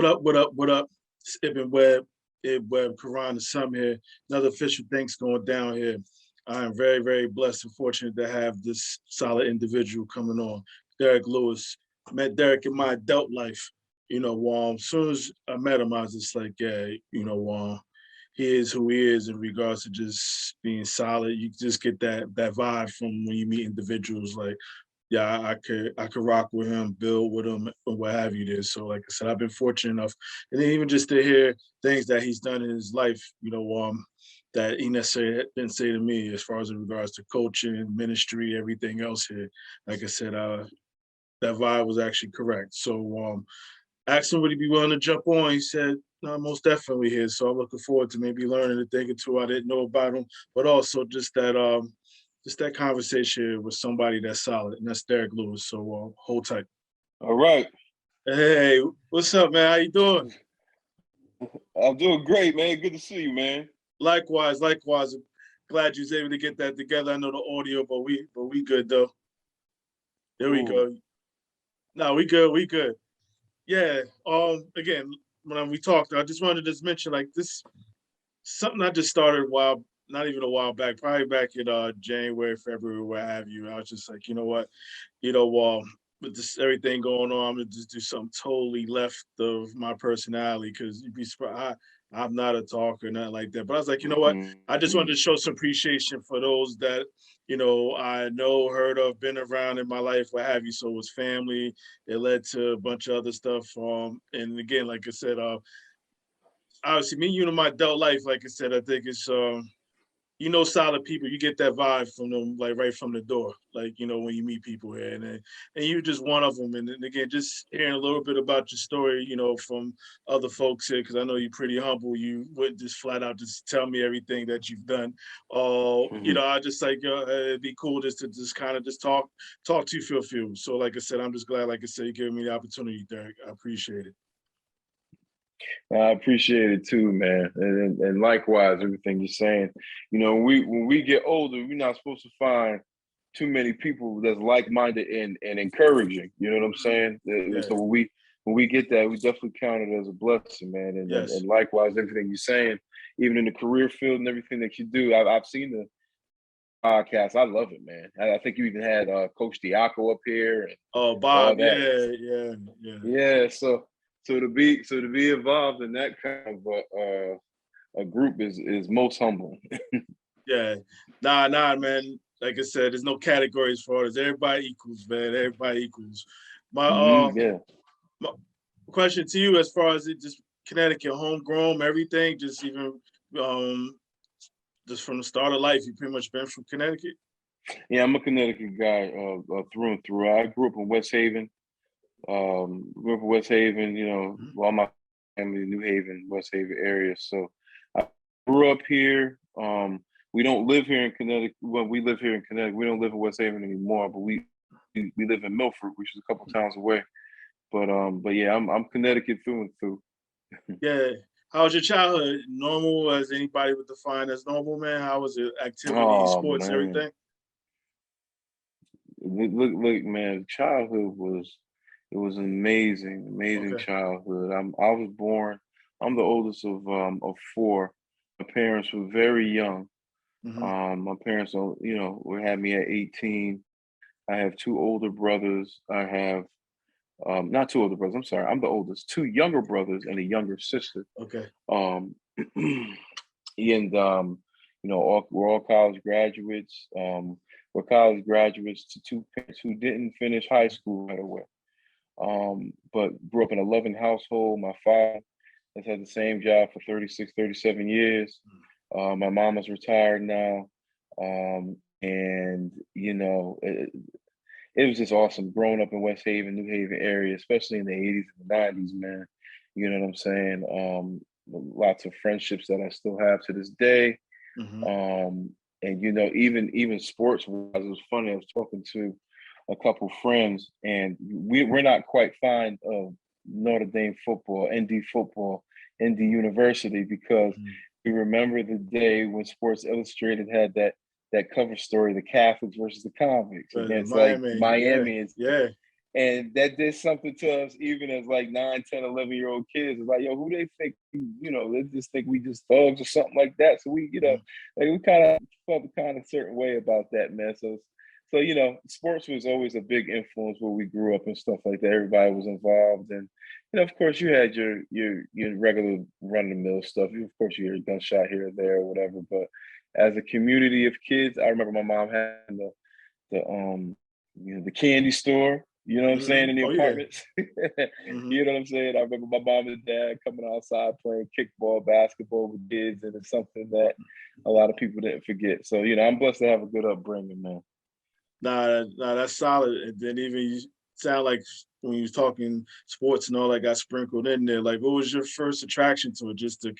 What up? What up? What up? It's Ibn Webb, Webb, Quran, the Sum here. Another official things going down here. I am very, very blessed and fortunate to have this solid individual coming on. Derrick Lewis. Met Derrick in my adult life. As soon as I met him, I was just like, yeah, he is who he is in regards to just being solid. You just get that vibe from when you meet individuals like, yeah, I could rock with him, build with him, or what have you there. So, like I said, I've been fortunate enough, and then even just to hear things that he's done in his life, that he necessarily didn't say to me as far as in regards to coaching, ministry, everything else here. Like I said, that vibe was actually correct. So, asked him would he be willing to jump on. He said, "No, most definitely here." So I'm looking forward to maybe learning a thing or two I didn't know about him, but also just that conversation with somebody that's solid, and that's Derrick Lewis. So hold tight. All right. Hey, what's up, man? How you doing? I'm doing great, man. Good to see you, man. Likewise, likewise. Glad you was able to get that together. I know the audio, but we good though. There we Cool. go. No, we good. We good. Yeah. Again, when we talked, I just wanted to just mention like this something I just started a while, not even a while back, probably back in January, February, what have you. I was just like, you know what, with this everything going on, I'm gonna just do something totally left of my personality because you'd be surprised. I'm not a talker, nothing like that. But I was like, you know what? I just wanted to show some appreciation for those that, I know, heard of, been around in my life, what have you. So it was family. It led to a bunch of other stuff. And again, like I said, obviously me, in my adult life, like I said, I think it's solid people, you get that vibe from them, like right from the door, like when you meet people here, and you're just one of them. And then again, just hearing a little bit about your story, from other folks here, because I know you're pretty humble. You wouldn't just flat out just tell me everything that you've done. I just like it'd be cool just to just kind of just talk to you for a few. So like I said, I'm just glad, like I said, you're giving me the opportunity, Derrick. I appreciate it. I appreciate it too, man. And likewise, everything you're saying. When we get older, we're not supposed to find too many people that's like-minded and encouraging. You know what I'm saying? Yeah. So when we get that, we definitely count it as a blessing, man. And, and, Yes. and likewise, everything you're saying, even in the career field and everything that you do, I've seen the podcast. I love it, man. I think you even had Coach Diaco up here and Oh, all Bob. that. Yeah. Yeah. Yeah. Yeah, so to be involved in that kind of a group is most humbling. Yeah. Nah, man. Like I said, there's no categories for it. Everybody equals, man. Everybody equals. My Yeah. my question to you, as far as it just Connecticut, homegrown, everything, just even um just from the start of life, you pretty much been from Connecticut. Yeah, I'm a Connecticut guy through and through. I grew up in West Haven. Grew up in West Haven, all my family, New Haven, West Haven area. So I grew up here. We don't live here in Connecticut. Well, we live here in Connecticut. We don't live in West Haven anymore, but we live in Milford, which is a couple towns away. But yeah, I'm Connecticut through and through. Yeah. How was your childhood? Normal, as anybody would define as normal, man? How was it? Activities, Oh sports, man, everything? look, man. Childhood was an amazing Okay. childhood. I was born. I'm the oldest of four. My parents were very young. Hmm. My parents, were had me at 18. I have two older brothers. I have not two older brothers. I'm sorry. I'm the oldest. Two younger brothers and a younger sister. Okay. Um, and we're all college graduates. We're college graduates to two parents who didn't finish high school right away. But grew up in a loving household. My father has had the same job for 36, 37 years. My mom is retired now. And it was just awesome growing up in West Haven, New Haven area, especially in the 80s and the 90s, man. You know what I'm saying? Lots of friendships that I still have to this day. Hmm. And even sports wise, it was funny. I was talking to a couple friends, and we're not quite fond of Notre Dame football, ND football, ND University, because Hmm. we remember the day when Sports Illustrated had that cover story, the Catholics versus the convicts, against like Miami. Yeah. Miami and Yeah. And that did something to us, even as like 9, 10, 11-year-old kids. It's like, yo, who they think, they just think we just thugs or something like that. So we, like we kind of felt a kind of certain way about that, man. So, sports was always a big influence where we grew up and stuff like that. Everybody was involved. And, of course you had your regular run of the mill stuff. Of course you hear a gunshot here or there or whatever. But as a community of kids, I remember my mom had the candy store, you know what I'm saying, in the Oh yeah. apartments. You know what I'm saying? I remember my mom and dad coming outside playing kickball, basketball with kids, and it's something that a lot of people didn't forget. So, I'm blessed to have a good upbringing, man. Nah, that's solid. And then even you sound like when you was talking sports and all that got sprinkled in there. Like, what was your first attraction to it? Just to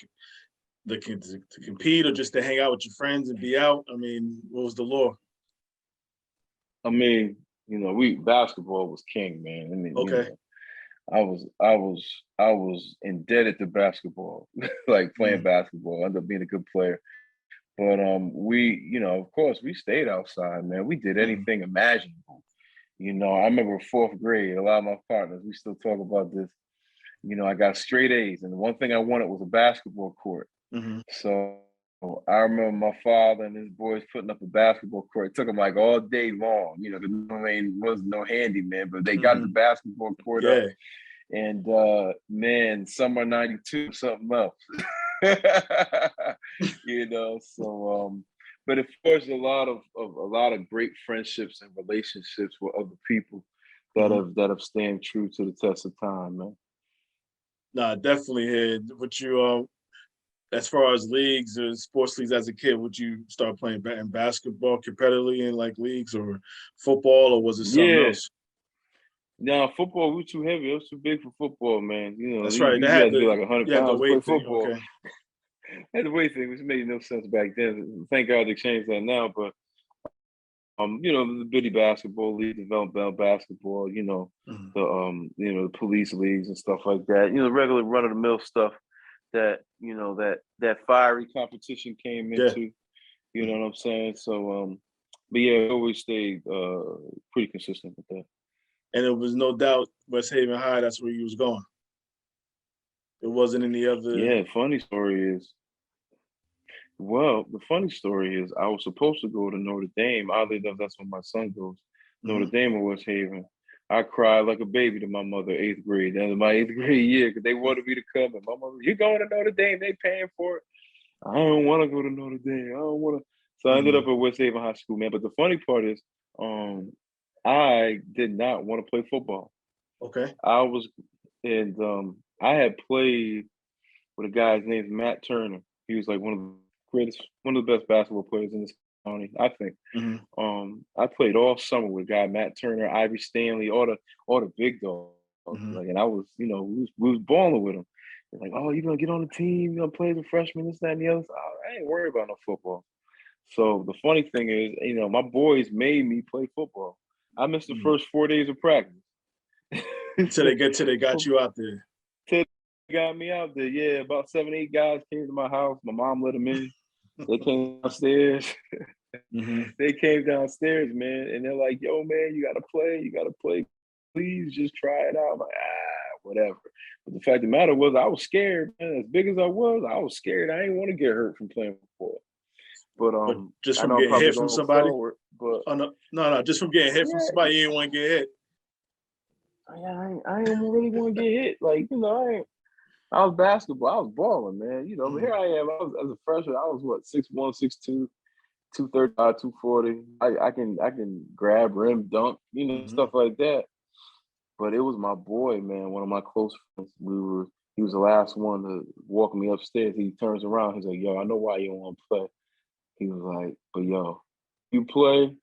compete, or just to hang out with your friends and be out? I mean, what was the lore? I mean, basketball was king, man. I mean, Okay. I was indebted to basketball, like playing Mm-hmm. basketball. I ended up being a good player. But we, of course, we stayed outside, man. We did Mm-hmm. anything imaginable. I remember fourth grade, a lot of my partners, we still talk about this. I got straight A's, and the one thing I wanted was a basketball court. Mm-hmm. So I remember my father and his boys putting up a basketball court. It took them like all day long, because there wasn't no handyman, but they got the Mm-hmm. basketball court up. Yeah. And man, summer '92, something else. So but it forged a lot of great friendships and relationships with other people that Mm-hmm. have stayed true to the test of time, man. Nah, definitely had. Would you as far as leagues or sports leagues as a kid, would you start playing in basketball competitively in like leagues, or football, or was it something Yeah. else? Now football, we too heavy. I was too big for football, man. That's right. They You had had to be the like 100 you had the pounds to play weight thing. football. Okay. And the weight thing, which made no sense back then. Thank God they changed that now. But the bitty basketball league, developmental basketball, Mm-hmm. the police leagues and stuff like that. Regular run of the mill stuff that fiery competition came Yeah. into. You know what I'm saying? So but yeah, I always stayed pretty consistent with that. And it was no doubt West Haven High. That's where you was going. It wasn't any other. Yeah, the funny story is I was supposed to go to Notre Dame. Oddly enough, that's where my son goes. Notre Mm-hmm. Dame or West Haven. I cried like a baby to my mother, eighth grade. That was my eighth grade year because they wanted me to come. And my mother, you going to Notre Dame? They paying for it. I don't want to go to Notre Dame. I don't want to. So I ended Mm-hmm. up at West Haven High School, man. But the funny part is, I did not want to play football. Okay. I was, and I had played with a guy's named Matt Turner. He was like one of the best basketball players in this county, I think. Mm-hmm. I played all summer with a guy Matt Turner, Ivy Stanley, all the big dogs. Mm-hmm. Like, and I was, we was balling with him. They're like, oh, you gonna get on the team? You gonna play as a freshman? This, that, and the other. So I ain't worried about no football. So the funny thing is, my boys made me play football. I missed the Mm-hmm. first 4 days of practice. Till they got you out there. Till they got me out there. Yeah, about 7, 8 guys came to my house. My mom let them in. They came downstairs. Mm-hmm. They came downstairs, man, and they're like, "Yo, man, you gotta play. You gotta play. Please just try it out." I'm like, whatever. But the fact of the matter was, I was scared, man. As big as I was scared. I didn't want to get hurt from playing football. But But just I from know I'm getting probably hit from going somebody. forward, but Oh no, no, just from getting hit from yeah, somebody, you didn't want to get hit. I ain't really want to get hit. Like, I was basketball. I was balling, man. But Mm-hmm. here I am. I was as a freshman. I was what 6'1", 6'2", 235, 240. I can grab, rim, dunk, Mm-hmm. stuff like that. But it was my boy, man, one of my close friends. He was the last one to walk me upstairs. He turns around, he's like, yo, I know why you don't want to play. He was like, but yo, you play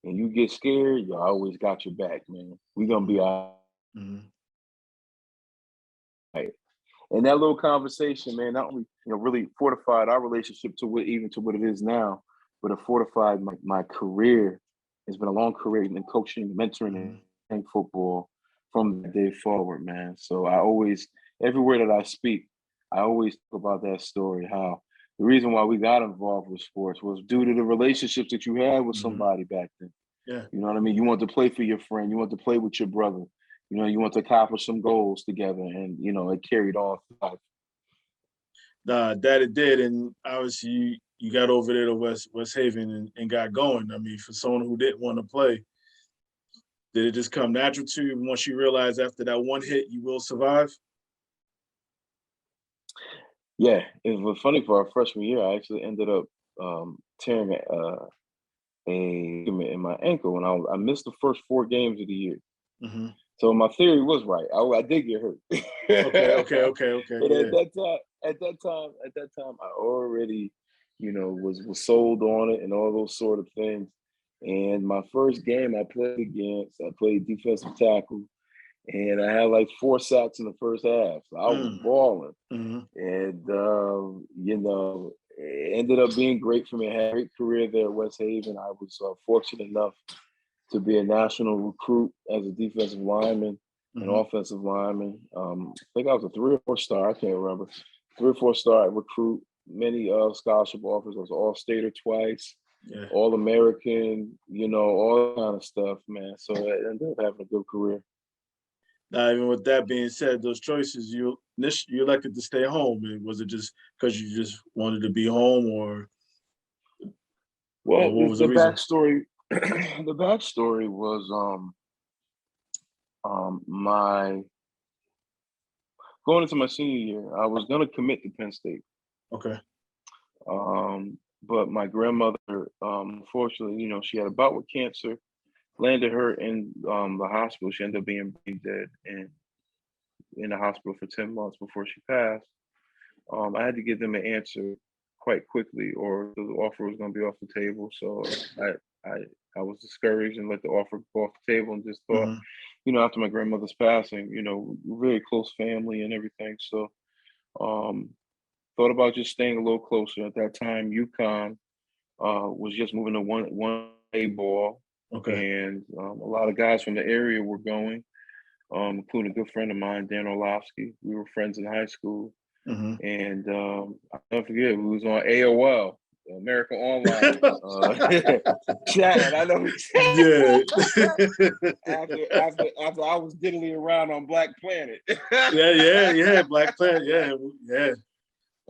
and you get scared, yo, I always got your back, man. We gonna be all Mm-hmm. right. And that little conversation, man, not only really fortified our relationship to what it is now, but it fortified my career. It's been a long career in coaching, mentoring, Mm-hmm. and football from that day forward, man. So I always, everywhere that I speak, I always talk about that story. How the reason why we got involved with sports was due to the relationships that you had with Mm-hmm. somebody back then. Yeah. You know what I mean? You want to play for your friend. You want to play with your brother. You know, you want to accomplish some goals together, and it carried on through life. That it did, and obviously you got over there to West Haven and got going. I mean, for someone who didn't want to play, did it just come natural to you once you realize after that one hit you will survive? Yeah, it was funny for our freshman year. I actually ended up tearing a ligament in my ankle, and I missed the first 4 games of the year. Hmm. So my theory was right. I did get hurt. Okay. But Yeah. at that time, I already, was sold on it and all those sort of things. And my first game I played defensive tackle, and I had like 4 sacks in the first half. So I was balling, Mm-hmm. and it ended up being great for me. I had a great career there at West Haven. I was fortunate enough to be a national recruit as a defensive lineman and Mm-hmm. offensive lineman. I think I was a 3 or 4 star. I can't remember. 3 or 4 star recruit. Many scholarship offers. I was All-Stater twice, Yeah. All-American. All that kind of stuff, man. So I ended up having a good career. Now, even with that being said, those choices you elected to stay home. And was it just because you just wanted to be home, or Well, what was the the reason? backstory, the backstory was my going into my senior year. I was gonna commit to Penn State. Okay. But my grandmother, unfortunately, she had a bout with cancer, landed her in the hospital. She ended up being brain dead and in the hospital for 10 months before she passed. I had to give them an answer quite quickly, or the offer was going to be off the table. So I, I, I was discouraged and let the offer go off the table, and just thought, Mm-hmm. after my grandmother's passing, very close family and everything. So um, thought about just staying a little closer. At that time, UConn was just moving to one A ball, Okay. and a lot of guys from the area were going, including a good friend of mine, Dan Orlovsky. We were friends in high school, Mm-hmm. and I'll never forget, we was on AOL, America Online chat. I know Yeah. after I was diddly around on Black Planet. Yeah. Black Planet. Yeah.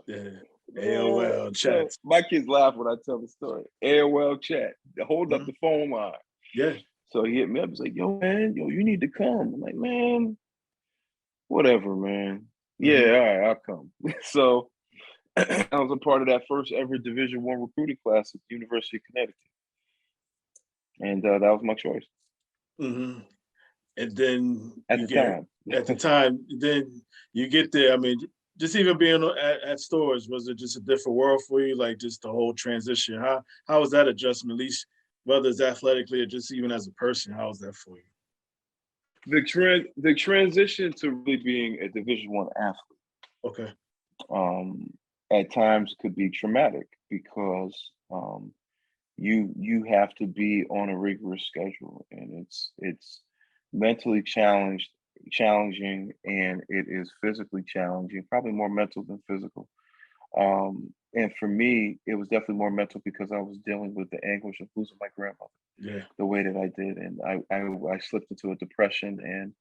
Yeah, AOL so chats. my kids laugh when I tell the story. AOL chat, hold up Mhm. the phone line. Yeah. So he hit me up. He's like, "Yo, man, you need to come." I'm like, "Man, whatever, man. Yeah, Hmm. all right, I'll come." So I was a part of that first ever Division I recruiting class at the University of Connecticut, and that was my choice Hmm. And then at you the get time. at the time, then you get there. I mean, just even being at stores, was it just a different world for you? Like just the whole transition. How was that adjustment? At least whether it's athletically or just even as a person, how was that for you? The transition to really being a Division I athlete Okay. um, at times could be traumatic because you have to be on a rigorous schedule, and it's mentally challenging, and it is physically challenging, probably more mental than physical. And for me, it was definitely more mental because I was dealing with the anguish of losing my grandmother Yeah. the way that I did, and I slipped into a depression, and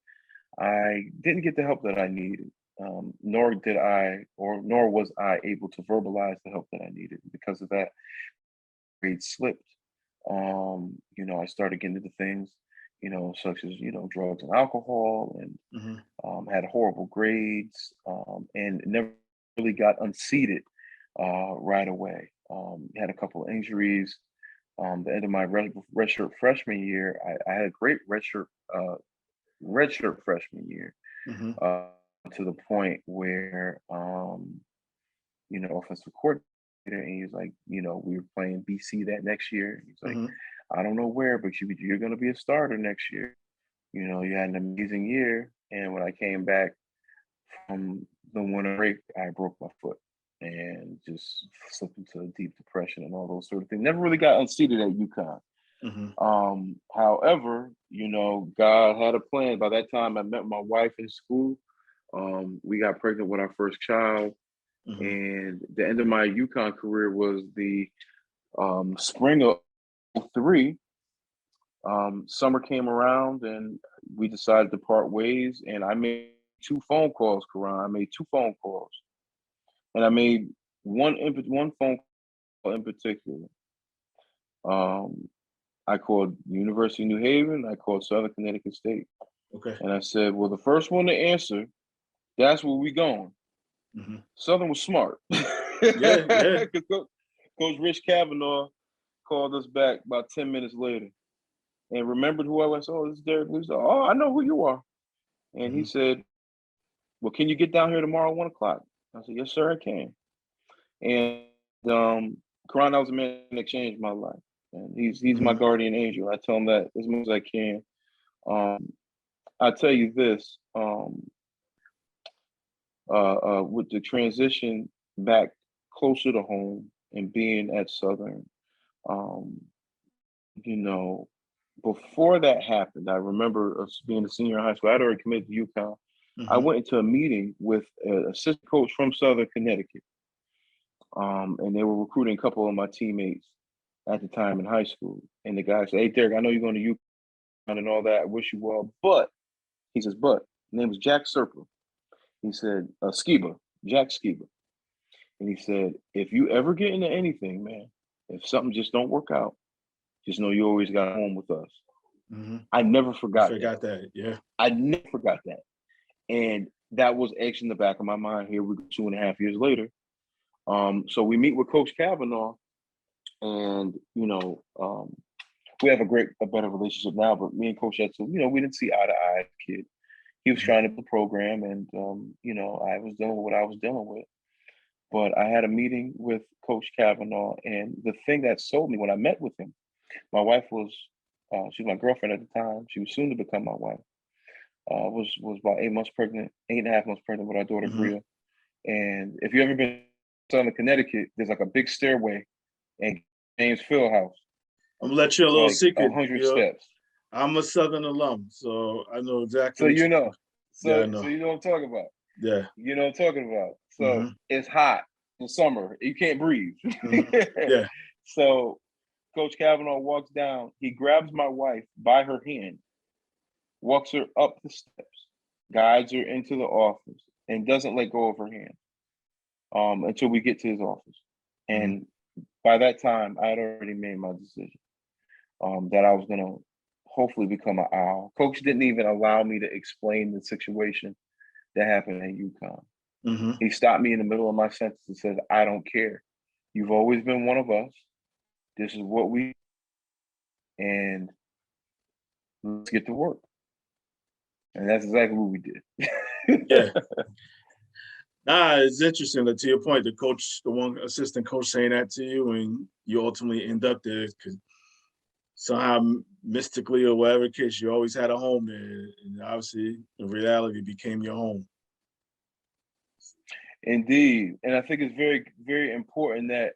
I didn't get the help that I needed. Nor was I able to verbalize the help that I needed. Because of that, grade slipped. I started getting into things, such as drugs and alcohol, and Hmm. had horrible grades, and never really got unseated right away. Had a couple of injuries. The end of my redshirt freshman year, I had a great redshirt freshman year, Hmm. uh, to the point where offensive coordinator, and he's like, we were playing BC that next year. He's like, Hmm. I don't know where, but you're going to be a starter next year. You had an amazing year, and when I came back from the winter break, I broke my foot and just slipped into a deep depression and all those sort of things. Never really got unseated at UConn. Hmm. However, God had a plan. By that time, I met my wife in school. We got pregnant with our first child, Hmm. and the end of my UConn career was the spring of 03. Summer came around and we decided to part ways. And I made 2 phone calls, Karan. I made 2 phone calls, and I made one phone call in particular. Um, I called University of New Haven. I called Southern Connecticut State, Okay. and I said, "Well, the first one to answer, that's where we going." Mm-hmm. Southern was smart. Yeah, yeah. Coach Rich Kavanaugh called us back about 10 minutes later and remembered who I was. Oh, this is Derrick. He said, "Oh, I know who you are." And he Mm-hmm. said, "Well, can you get down here tomorrow at 1 o'clock?" I said, "Yes, sir, I can." And Karan, that was a man that changed my life. And he's my Mm-hmm. guardian angel. I tell him that as much as I can. I tell you this, with the transition back closer to home and being at Southern, um, you know, before that happened, I remember us being a senior in high school. I'd already committed to UConn. I Mm-hmm. went into a meeting with an assistant coach from Southern Connecticut, and they were recruiting a couple of my teammates at the time in high school. And the guy said, "Hey, Derrick, I know you're going to UConn and all that. I wish you well, but," he says, "but," his name was Jack Serpa. He said, Skiba, Jack Skiba. And he said, "If you ever get into anything, man, if something just don't work out, just know you always got home with us." Mm-hmm. I never I forgot that. forgot that. Yeah. I never forgot that. And that was etched in the back of my mind. Here we go 2.5 years later. So we meet with Coach Kavanaugh, and we have a better relationship now. But me and Coach had to, we didn't see eye to eye as a kid. He was Mm-hmm. trying to build the program, and I was dealing with what I was dealing with. But I had a meeting with Coach Kavanaugh, and the thing that sold me when I met with him, my wife was, she was my girlfriend at the time. She was soon to become my wife. Was about 8 months pregnant, 8.5 months pregnant with our daughter Mm-hmm. Bria. And if you ever been to Southern Connecticut, there's like a big stairway and James Field House. I'm gonna let you a It's little like secret. 100 steps. I'm a Southern alum, so I know exactly So what you you. know, Yeah, I so know. you know what I'm talking about. Yeah. You know what I'm talking about. So Mm-hmm. it's hot in summer. You can't breathe. Mm-hmm. Yeah. So Coach Kavanaugh walks down. He grabs my wife by her hand, walks her up the steps, guides her into the office, and doesn't let go of her hand until we get to his office. Mm-hmm. And by that time, I had already made my decision that I was going to hopefully become an owl. Coach didn't even allow me to explain the situation that happened at UConn. Mm-hmm. He stopped me in the middle of my sentence and said, "I don't care. You've always been one of us. This is what we, and let's get to work." And that's exactly what we Yeah. did. Nah, it's interesting that to your point, the one assistant coach saying that to you, and you ultimately end up there because somehow mystically or whatever case, you always had a home there, and obviously, in reality, became your home. Indeed. And I think it's very, very important that,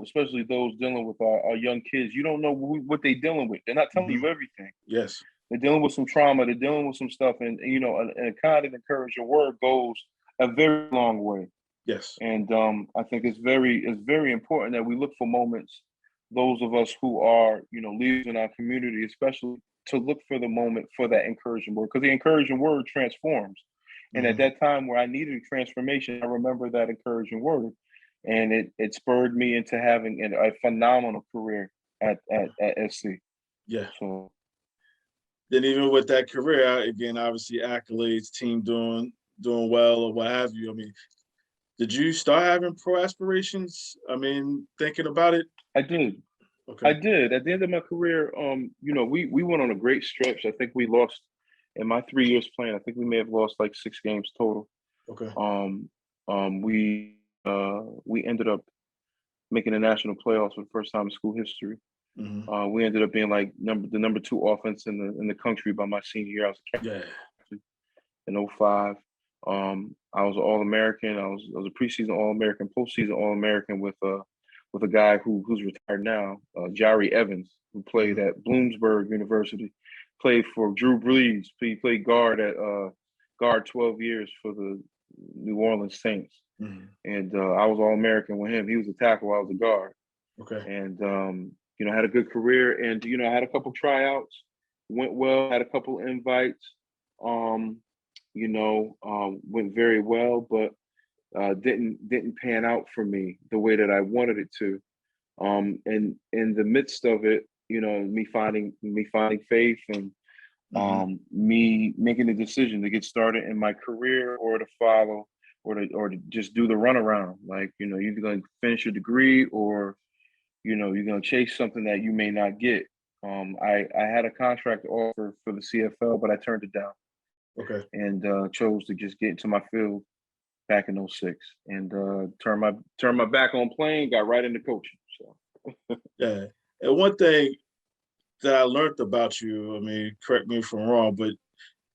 especially those dealing with our young kids, you don't know what they're dealing with. They're not telling Mm-hmm. you everything. Yes. They're dealing with some trauma. They're dealing with some stuff. And a kind and encouraging word goes a very long way. Yes. And I think it's very important that we look for moments, those of us who are, leaders in our community, especially, to look for the moment for that encouraging word, because the encouraging word transforms. And at Mm-hmm. that time where I needed a transformation, I remember that encouraging word, and it spurred me into having a phenomenal career at SC. Yeah. So Then even with that career, again, obviously accolades, team doing well or what have you. I mean, did you start having pro aspirations? I mean, thinking about it. I did. I Okay. did. At the end of my career, we went on a great stretch. I think we lost in my 3 years playing. I think we may have lost like 6 games total. Okay. Um, we ended up making the national playoffs for the first time in school history. Mm-hmm. We ended up being like the number 2 offense in the country by my senior year. I was a Yeah. captain in '05. I was an All American. I was a preseason All American, postseason All American with a guy who's retired now, Jari Evans, who played Mm-hmm. at Bloomsburg University, played for Drew Brees. He played guard at guard 12 years for the New Orleans Saints. Mm-hmm. And I was All American with him. He was a tackle. I was a guard. Okay. And I had a good career, and I had a couple tryouts, went well, had a couple invites, um, went very well, but didn't pan out for me the way that I wanted it to. And in the midst of it, me finding faith, and me making the decision to get started in my career, or to follow, or to just do the runaround. Like, you're either going to finish your degree, or you're going to chase something that you may not get. I had a contract offer for the CFL, but I turned it down, Okay. and chose to just get into my field back in '06, and turned my back on playing, got right into coaching. So Yeah. And one thing that I learned about you, I mean, correct me if I'm wrong, but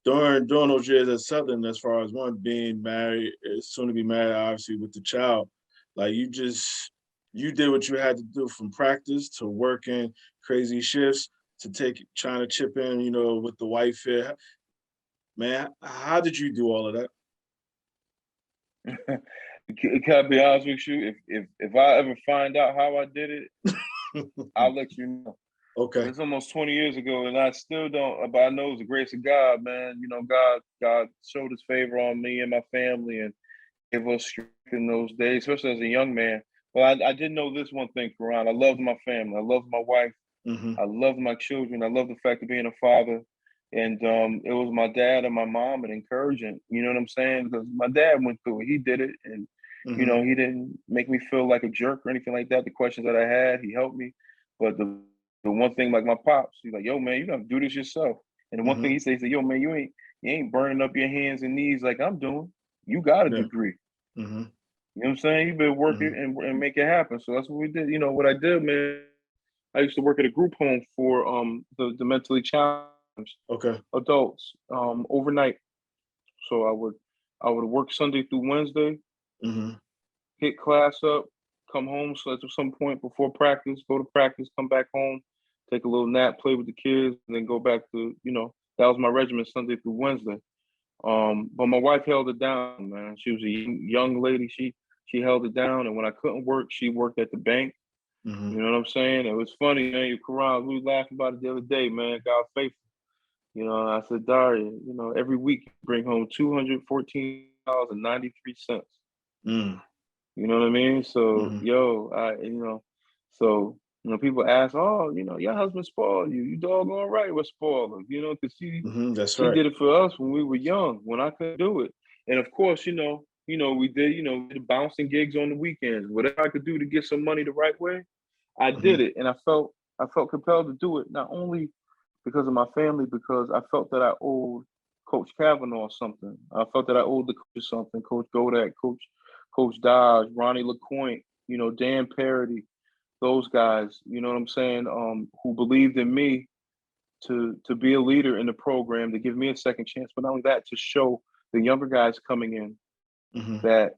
during those years at Southern, as far as one being married, soon to be married, obviously with the child, like you did what you had to do, from practice to working crazy shifts to trying to chip in, with the wife here. Man, how did you do all of that? can I be honest with you? If I ever find out how I did it, I'll let you know. Okay. It's almost 20 years ago, and I still don't. But I know it's the grace of God, man. God showed His favor on me and my family, and gave us strength in those days, especially as a young man. But I did know this one thing, Karan. I loved my family. I loved my wife. Mm-hmm. I loved my children. I loved the fact of being a father. And it was my dad and my mom and encouraging. You know what I'm saying? Because my dad went through it. He did it, and Mm-hmm. he didn't make me feel like a jerk or anything like that. The questions that I had, he helped me. But the one thing, like my pops, he's like, "Yo, man, you gotta do this yourself." And the one thing Mm-hmm. he said, "Yo, man, you ain't burning up your hands and knees like I'm doing. You got a Yeah. degree. Mm-hmm. You know what I'm saying? You better work Mm-hmm. it and make it happen." So that's what we did. What I did, man. I used to work at a group home for the mentally challenged Okay. adults overnight. So I would work Sunday through Wednesday, Mm-hmm. hit class up, come home. So at some point before practice, go to practice, come back home, take a little nap, play with the kids, and then go back to that was my regimen Sunday through Wednesday. But my wife held it down, man. She was a young lady. She held it down, and when I couldn't work, she worked at the bank. Mm-hmm. You know what I'm saying? It was funny, man. Your Quran, we were laughing about it the other day, man. God faithful. I said, Daria, every week you bring home $214.93. Mm. You know what I mean? So, Mm-hmm. so people ask, oh, your husband spoiled you. You doggone right was spoiled him, because Mm-hmm. That's she right. did it for us when we were young, when I couldn't do it. And of course, we did, the bouncing gigs on the weekends. Whatever I could do to get some money the right way, I Mm-hmm. did it. And I felt compelled to do it, not only because of my family, because I felt that I owed Coach Kavanaugh something. I felt that I owed the coaches something. Coach Godak, Coach Dodge, Ronnie LaCointe, Dan Parody, those guys, you know what I'm saying, who believed in me to be a leader in the program, to give me a second chance, but not only that, to show the younger guys coming in Mm-hmm. that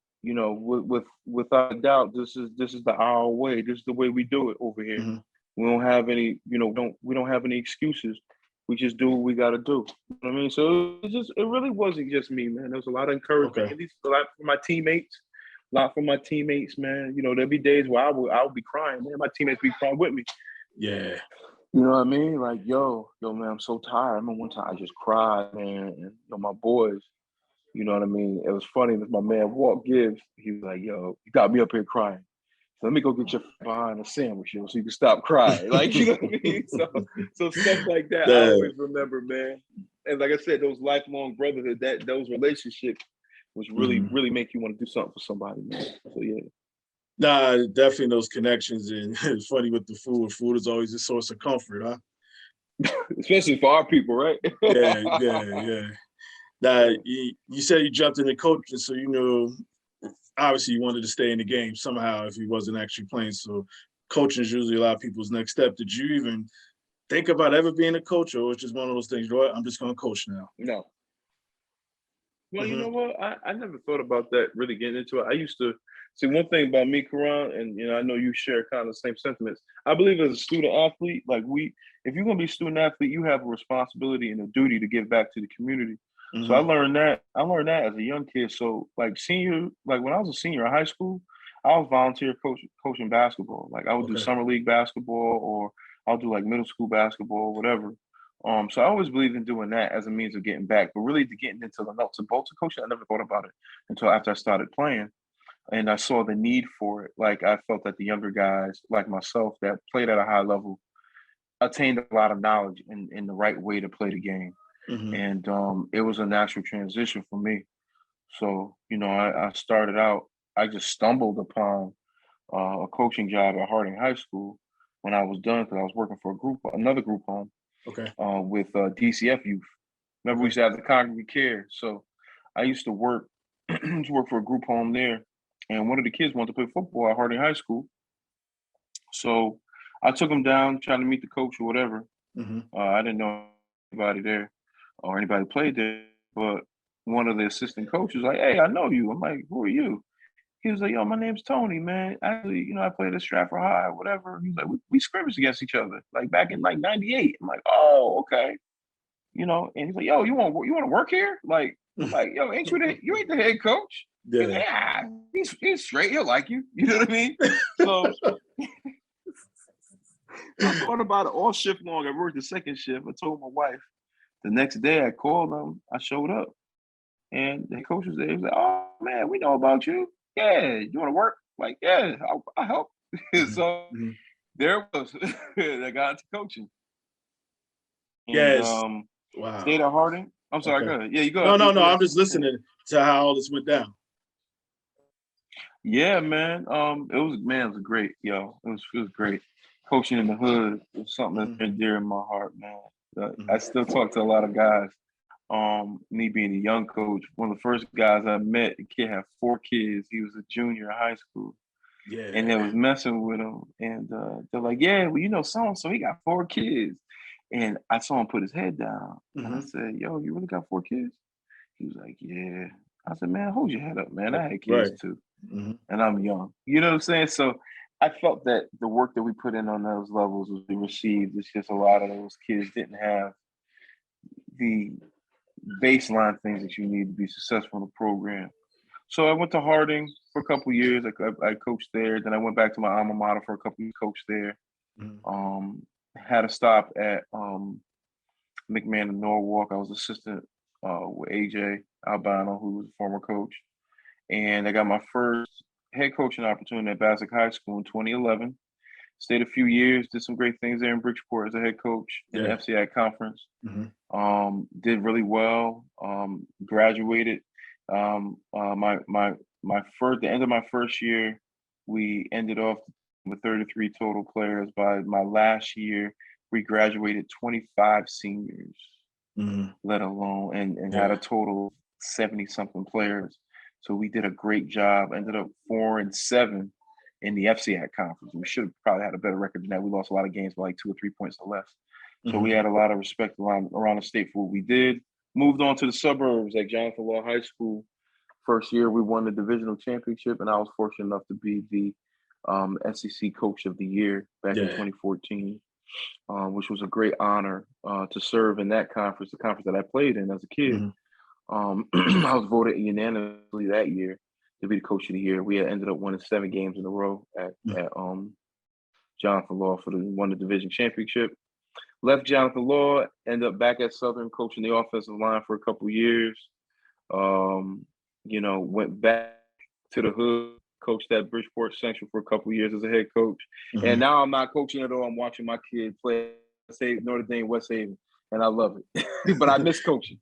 without a doubt, this is our way. This is the way we do it over here. Mm-hmm. We don't have any, we don't have any excuses. We just do what we got to do. You know what I mean? So it really wasn't just me, man. There was a lot of encouragement, Okay. at least a lot from my teammates. A lot from my teammates, man. There'd be days where I would be crying, man. My teammates be crying with me. Yeah. You know what I mean? Like, yo, man, I'm so tired. I remember one time I just cried, man. And my boys, you know what I mean? It was funny. My man Walt Gibbs, he was like, yo, you got me up here crying. So let me go get your behind a sandwich, so you can stop crying. Like, you know what I mean? So stuff like that, I Yeah. always remember, man. And like I said, those lifelong brotherhood, those relationships, which really, Mm-hmm. really make you want to do something for somebody, man. So yeah. Nah, definitely those connections, and it's funny with the food. Food is always a source of comfort, huh? Especially for our people, right? Yeah, yeah, yeah. Now, you said you jumped into coaching, so obviously you wanted to stay in the game somehow if he wasn't actually playing. So coaching is usually a lot of people's next step. Did you even think about ever being a coach, or it's just one of those things, I'm just going to coach now? No. Well, you know Mm-hmm. what? I never thought about that, really getting into it. I used to see one thing about me, Karan, and I know you share kind of the same sentiments. I believe as a student athlete, like if you're gonna be a student athlete, you have a responsibility and a duty to give back to the community. So I Mm-hmm. learned that. I learned that as a young kid. So like when I was a senior in high school, I was volunteer coaching basketball. Like I would do Okay. summer league basketball, or I'll do like middle school basketball, whatever. So I always believed in doing that as a means of getting back. But really, to getting into the nuts and bolts of coaching, I never thought about it until after I started playing, and I saw the need for it. Like I felt that the younger guys, like myself, that played at a high level, attained a lot of knowledge in the right way to play the game, Mm-hmm. and it was a natural transition for me. So, I started out, I just stumbled upon a coaching job at Harding High School when I was done, because I was working for another group home Okay. with DCF youth. Remember, we Okay. used to have the congregate care. So I used to work for a group home there, and one of the kids wanted to play football at Harding High School. So I took him down, trying to meet the coach or whatever. Mm-hmm. I didn't know anybody there or anybody played there, but one of the assistant coaches was like, "Hey, I know you." I'm like, "Who are you?" He was like, "Yo, my name's Tony, man. Actually, I played at Stratford High, whatever." He's like, "We scrimmaged against each other, like back in like '98." I'm like, "Oh, okay." And he's like, "Yo, you want to work here?" Like, I'm like, "Yo, you ain't the head coach." He's Yeah. like, he's straight. He'll like you. You know what I mean? So I thought about it all shift long. I worked the second shift. I told my wife. The next day, I called him. I showed up, and the coach was there. He was like, "Oh man, we know about you. Yeah, you want to work? Like, yeah, I'll help." Mm-hmm. So Mm-hmm. there it was. I got into coaching, and Yes. Wow. stayed at Harding. I'm sorry. Okay. Go ahead. Yeah, you go No, ahead. no, no. Yeah, I'm just yeah. listening to how all this went down. Yeah, man. It was great, yo. It was great. Coaching in the hood was something that's Mm-hmm. been dear in my heart, man. I Mm-hmm. still talk to a lot of guys. Me being a young coach, one of the first guys I met, the kid had 4 kids. He was a junior in high school, and Yeah. they was messing with him. And they're like, "Yeah, well, so and so, he got 4 kids." And I saw him put his head down, and I Mm-hmm. said, "Yo, you really got 4 kids?" He was like, "Yeah." I said, "Man, hold your head up, man. I had kids Right. too, Mm-hmm. and I'm young." You know what I'm saying? So I felt that the work that we put in on those levels was being received. It's just a lot of those kids didn't have the baseline things that you need to be successful in the program. So I went to Harding for a couple of years. I coached there. Then I went back to my alma mater for a couple of years, coached there. Mm-hmm. Um, had a stop at McMahon and Norwalk. I was assistant with AJ Albano, who was a former coach. And I got my first head coaching opportunity at Bassick High School in 2011. Stayed a few years, did some great things there in Bridgeport as a head coach in the Yeah. FCI conference. Mm-hmm. Did really well. Graduated. My first the end of my first year, we ended off with 33 total players. By my last year, we graduated 25 seniors, Mm-hmm. let alone and had Yeah. a total of 70 something players. So we did a great job. Ended up 4-7 in the FCI conference. We should have probably had a better record than that. We lost a lot of games by like 2 or 3 points or less. So we Mm-hmm. had a lot of respect around the state for what we did. Moved on to the suburbs like Jonathan Law High School. First year we won the divisional championship, and I was fortunate enough to be the SEC Coach of the Year back in Yeah. 2014, which was a great honor to serve in that conference, the conference that I played in as a kid. Mm-hmm. I was voted unanimously that year to be the Coach of the Year. We had ended up winning 7 games in a row at Jonathan Law for won the division championship. Left Jonathan Law, ended up back at Southern, coaching the offensive line for a couple of years. Went back to the hood, coached at Bridgeport Central for a couple of years as a head coach. Mm-hmm. And now I'm not coaching at all. I'm watching my kid play Notre Dame, West Haven, and I love it. But I miss coaching.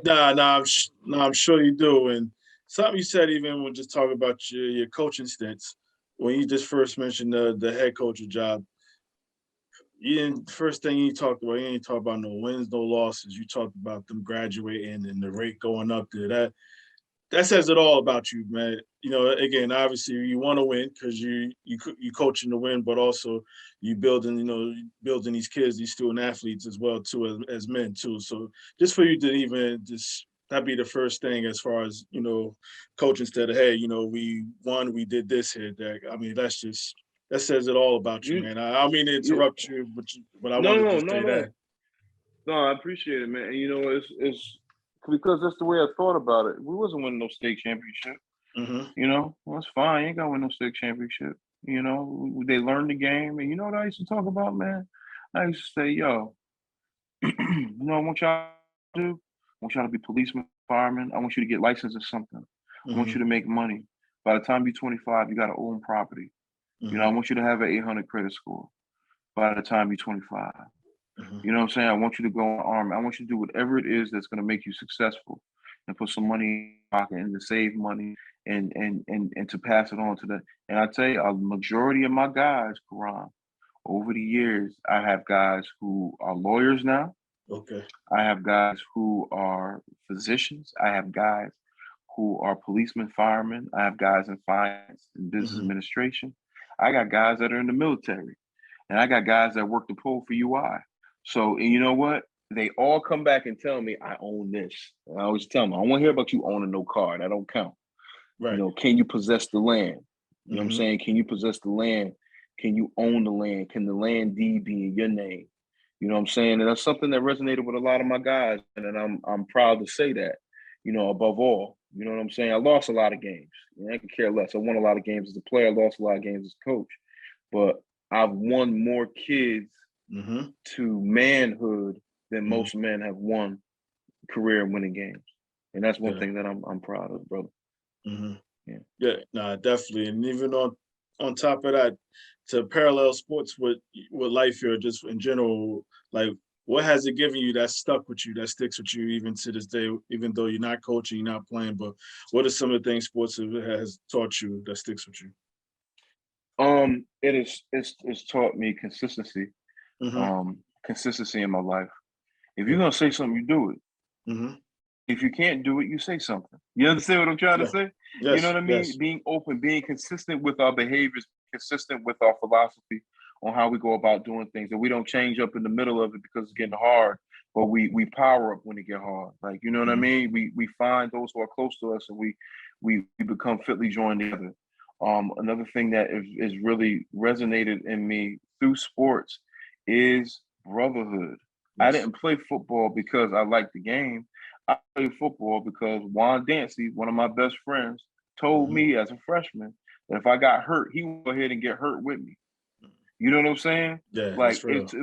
I'm sure you do. And something you said, even when just talking about your coaching stints, when you just first mentioned the head coaching job, you didn't. First thing you talked about, you didn't talk about no wins, no losses. You talked about them graduating and the rate going up there. That says it all about you, man. Again, obviously you want to win because you coaching to win, but also you building these kids, these student athletes as well too, as men too. So just for you to even just that'd be the first thing as far as coach instead of, hey, we won, we did this here. I mean, that says it all about you, You, man. I don't mean to you, interrupt you, but I wanted no, to no, say that. no. No, I appreciate it, man. And it's because that's the way I thought about it. We wasn't winning no state championship. Mm-hmm. You know, well, that's fine. You ain't got to win no state championship. You know, they learn the game, and you know what I used to talk about, man. I used to say, yo, you know, I want y'all to do. I want y'all to be policemen, firemen. I want you to get licensed or something. I want Mm-hmm. you to make money. By the time you're 25, you got to own property. You know, I Mm-hmm. want you to have an 800 credit score by the time you're 25. Mm-hmm. You know what I'm saying? I want you to go in the army. I want you to do whatever it is that's going to make you successful and put some money in your pocket and to save money and to pass it on to the. And I tell you, a majority of my guys, Quran, over the years, I have guys who are lawyers now. Okay. I have guys who are physicians. I have guys who are policemen, firemen. I have guys in finance and business Mm-hmm. administration. I got guys that are in the military, and I got guys that work the poll for UI. So, and you know what? They all come back and tell me I own this. And I always tell them, I don't want to hear about you owning no car. That don't count. You Right. know, can you possess the land? You know what I'm Mm-hmm. saying? Can you possess the land? Can you own the land? Can the land deed be in your name? You know what I'm saying? And that's something that resonated with a lot of my guys. And I'm proud to say that, you know, above all. You know what I'm saying? I lost a lot of games. You know, I could care less. I won a lot of games as a player, I lost a lot of games as a coach. But I've won more kids Mm-hmm. to manhood than Mm-hmm. most men have won career winning games. And that's one Yeah. thing that I'm proud of, brother. Mm-hmm. Yeah. Yeah. Nah, definitely. And even on top of that, to parallel sports with life here, just in general, like what has it given you that stuck with you, that sticks with you even to this day, even though you're not coaching, you're not playing, but what are some of the things sports has taught you that sticks with you? It's taught me consistency. Mm-hmm. Consistency in my life. If you're Yeah. gonna say something, you do it. Mm-hmm. If you can't do it, you say something. You understand what I'm trying to Yeah. say? You know Yes. what I mean? Yes. Being open, being consistent with our behaviors, consistent with our philosophy on how we go about doing things, and we don't change up in the middle of it because it's getting hard. But we power up when it get hard. Like you know what I Mm-hmm. mean? We find those who are close to us, and we become fitly joined together. Another thing that is really resonated in me through sports is brotherhood. I Yes. didn't play football because I liked the game. I played football because Juan Dancy, one of my best friends, told Mm-hmm. me as a freshman that if I got hurt, he would go ahead and get hurt with me. You know what I'm saying? Yeah, Like that's real. it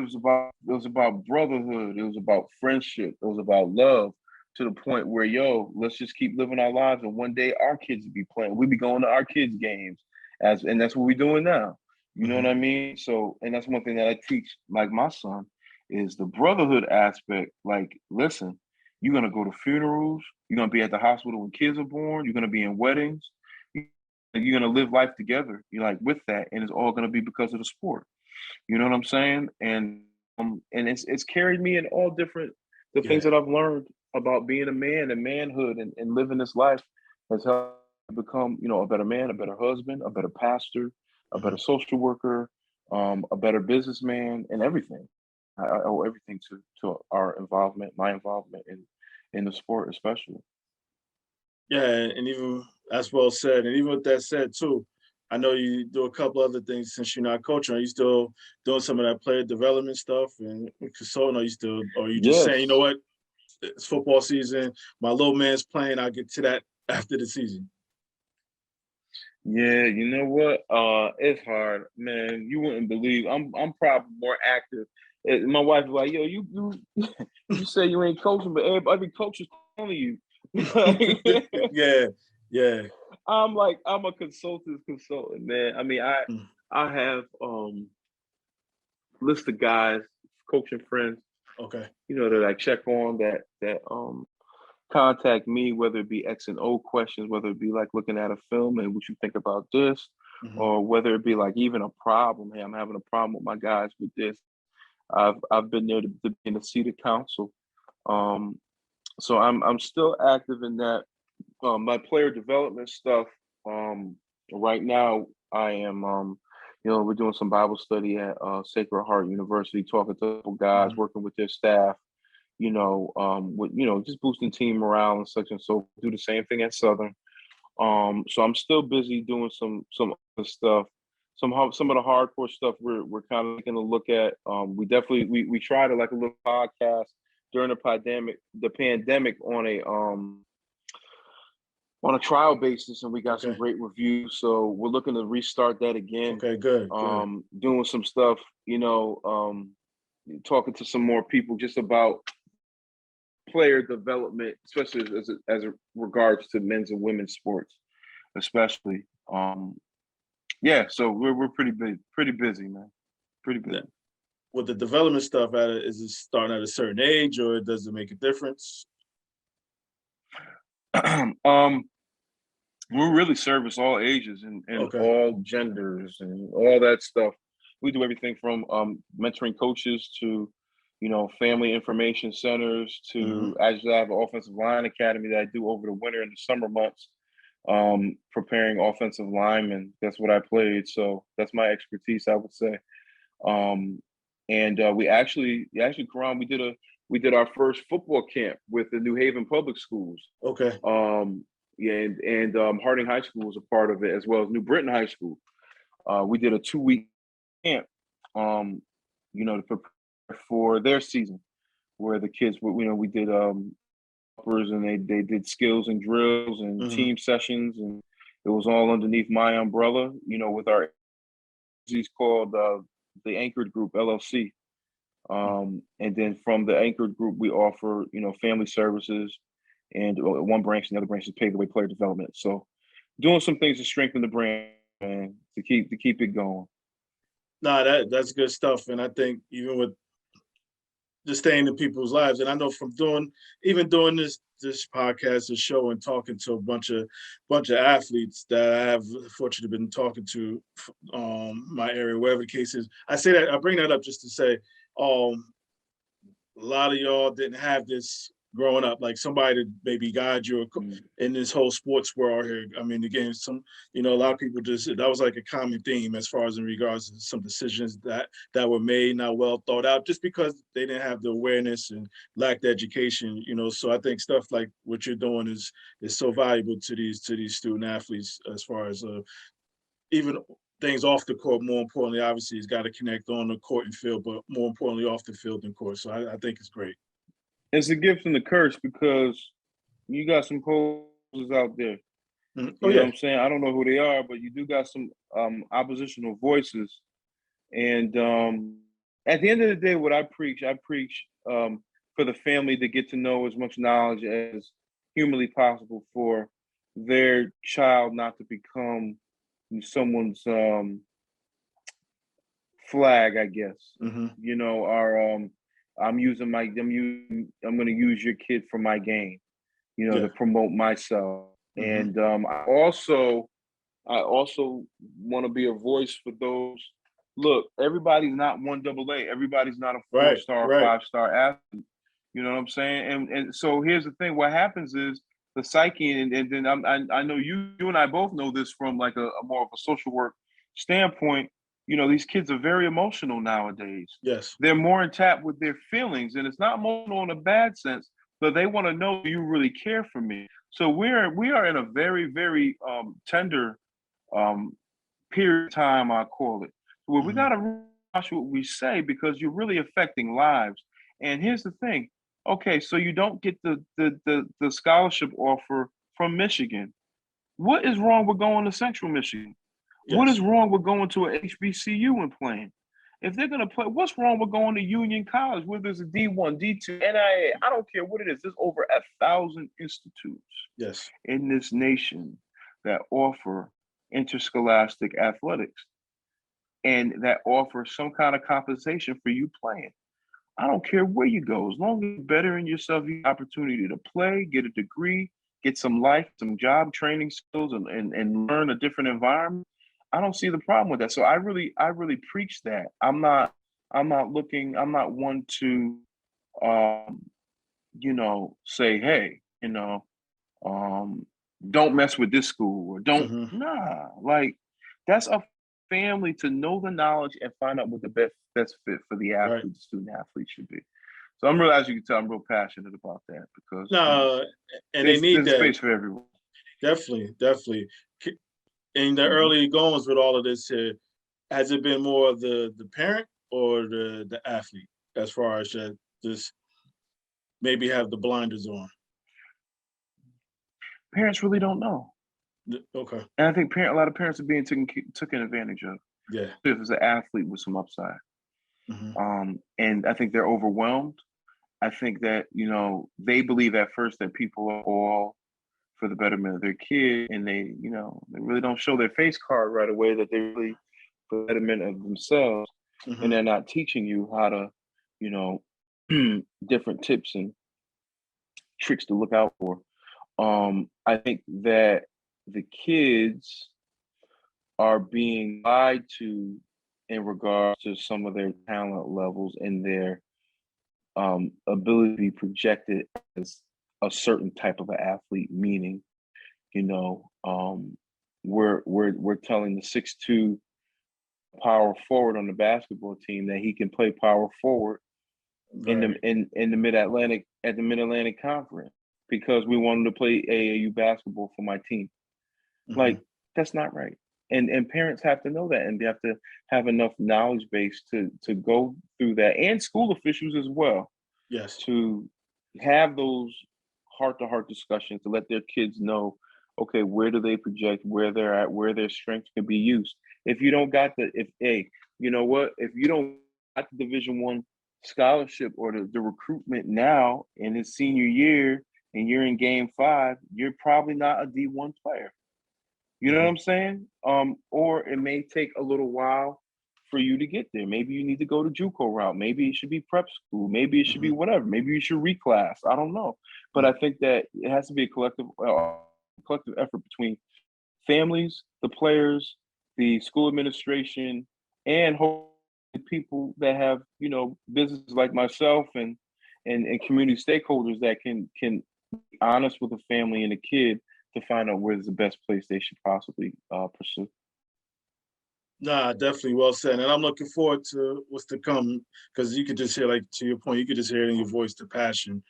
was about brotherhood. It was about friendship. It was about love to the point where yo, let's just keep living our lives, and one day our kids will be playing. We'll be going to our kids' games, and that's what we're doing now. You know what Mm-hmm. I mean? So, and that's one thing that I teach, like my son, is the brotherhood aspect. Like, listen, you're gonna go to funerals. You're gonna be at the hospital when kids are born. You're gonna be in weddings. You're gonna live life together. You're like with that, and it's all gonna be because of the sport. You know what I'm saying? And it's carried me in all different the Yeah. things that I've learned about being a man and manhood and living this life has helped me become, you know, a better man, a better husband, a better pastor, a Mm-hmm. better social worker, a better businessman, and everything. I owe everything to our involvement, my involvement in the sport, especially. Yeah, and even that's well said. And even with that said too, I know you do a couple other things since you're not coaching. Are you still doing some of that player development stuff and consulting? Are you still, or are you just saying, you know Yes. what, it's football season, my little man's playing, I'll get to that after the season. Yeah, you know what? It's hard, man. You wouldn't believe. I'm probably more active. My wife is like, "Yo, you you say you ain't coaching, but every coach is calling you." Yeah, yeah. I'm like, I'm a consultant, man. I mean, Mm. I have list of guys, coaching friends, Okay. you know, that I check on that contact me, whether it be X and O questions, whether it be like looking at a film and what you think about this, Hmm. or whether it be like even a problem. Hey, I'm having a problem with my guys with this. I've been there to be in the seat of counsel. Um, so I'm still active in that. My player development stuff. Um, right now, I am. You know, we're doing some Bible study at Sacred Heart University, talking to guys, Hmm. working with their staff, with just boosting team morale and such and so. Do the same thing at Southern. So I'm still busy doing some other stuff. Some of the hardcore stuff we're kind of taking a look at. We definitely we tried like a little podcast during the pandemic on on a trial basis, and we got some Okay. great reviews. So we're looking to restart that again. Okay. Good. Good. Doing some stuff, talking to some more people just about player development, especially as it regards to men's and women's sports, especially. Yeah, so we're pretty busy, man. Pretty busy. With the development stuff, is it starting at a certain age, or does it make a difference? We really service all ages and Okay. all genders and all that stuff. We do everything from mentoring coaches to, family information centers to I just have an offensive line academy that I do over the winter and the summer months, preparing offensive linemen. That's what I played, so that's my expertise, I would say. And we actually, Karan, we did our first football camp with the New Haven Public Schools. Okay. Yeah, and Harding High School was a part of it, as well as New Britain High School. We did a 2-week camp, to prepare for their season, where the kids, we did uppers, and they did skills and drills and team sessions, and it was all underneath my umbrella, with our agencies called the Anchored Group LLC. And then from the Anchored Group, we offer, family services, and one branch, and the other branch is paved the way player development. So doing some things to strengthen the brand and to keep it going. Nah, that's good stuff. And I think even with just staying in people's lives, and I know from doing this podcast, this show, and talking to a bunch of athletes that I have fortunately been talking to, my area, wherever the case is. I bring that up just to say, a lot of y'all didn't have this growing up, like somebody to maybe guide you in this whole sports world here. I mean, again, a lot of people that was like a common theme as far as in regards to some decisions that were made, not well thought out, just because they didn't have the awareness and lacked education, So I think stuff like what you're doing is so valuable to these student athletes, as far as even things off the court. More importantly, obviously, it's got to connect on the court and field, but more importantly, off the field and court. So I think it's great. It's a gift and a curse, because you got some posers out there. Oh, you know what I'm saying? I don't know who they are, but you do got some oppositional voices. And at the end of the day, what I preach for the family to get to know as much knowledge as humanly possible for their child not to become someone's flag, I guess. I'm going to use your kid for my gain, to promote myself. And I also want to be a voice for those. Look, everybody's not 1AA. Everybody's not a 4-star, 5-star athlete. You know what I'm saying? And so here's the thing. What happens is the psyche, and then I know you and I both know this from like a more of a social work standpoint. These kids are very emotional nowadays. Yes. They're more in tap with their feelings, and it's not emotional in a bad sense, but they want to know you really care for me. So we are in a very, very tender period of time, I call it, where we got to watch what we say, because you're really affecting lives. And here's the thing. Okay, so you don't get the scholarship offer from Michigan. What is wrong with going to Central Michigan? Yes. What is wrong with going to a HBCU and playing? If they're going to play, what's wrong with going to Union College, where there's a D1, D2, NIA? I don't care what it is. There's over 1,000 institutes in this nation that offer interscholastic athletics and that offer some kind of compensation for you playing. I don't care where you go. As long as you're bettering yourself, you have opportunity to play, get a degree, get some life, some job training skills, and learn a different environment. I don't see the problem with that. So I really preach that. I'm not one to say, hey, don't mess with this school, or don't like, that's a family to know the knowledge and find out what the best fit for the athlete, the student athlete should be. So I'm real, as you can tell, I'm real passionate about that, because and they need there's that space for everyone. Definitely. In the early goings with all of this here, has it been more of the parent or the athlete, as far as just maybe have the blinders on? Parents really don't know. Okay. And I think a lot of parents are being taken advantage of. Yeah. If it's an athlete with some upside. Mm-hmm. And I think they're overwhelmed. I think that, they believe at first that people are all for the betterment of their kid, and they really don't show their face card right away that they really for the betterment of themselves, and they're not teaching you how to, different tips and tricks to look out for. I think that the kids are being lied to in regards to some of their talent levels and their ability to be projected as a certain type of an athlete. Meaning, we're telling the 6'2" power forward on the basketball team that he can play power forward in Right. the Mid Atlantic Conference because we want him to play AAU basketball for my team. Mm-hmm. Like, that's not right. And parents have to know that, and they have to have enough knowledge base to go through that, and school officials as well. Yes. To have those heart-to-heart discussions to let their kids know, okay, where do they project, where they're at, where their strengths can be used. If you don't got if you don't got the Division I scholarship or the recruitment now in his senior year and you're in game 5, you're probably not a D1 player. You know what I'm saying? Or it may take a little while for you to get there. Maybe you need to go to JUCO route. Maybe it should be prep school. Maybe it should be whatever. Maybe you should reclass. I don't know. But I think that it has to be a collective effort between families, the players, the school administration, and hopefully people that have, businesses like myself and community stakeholders that can be honest with the family and the kid to find out where's the best place they should possibly pursue. Nah, definitely well said. And I'm looking forward to what's to come because you could just hear, like, to your point, you could just hear it in your voice, the passion,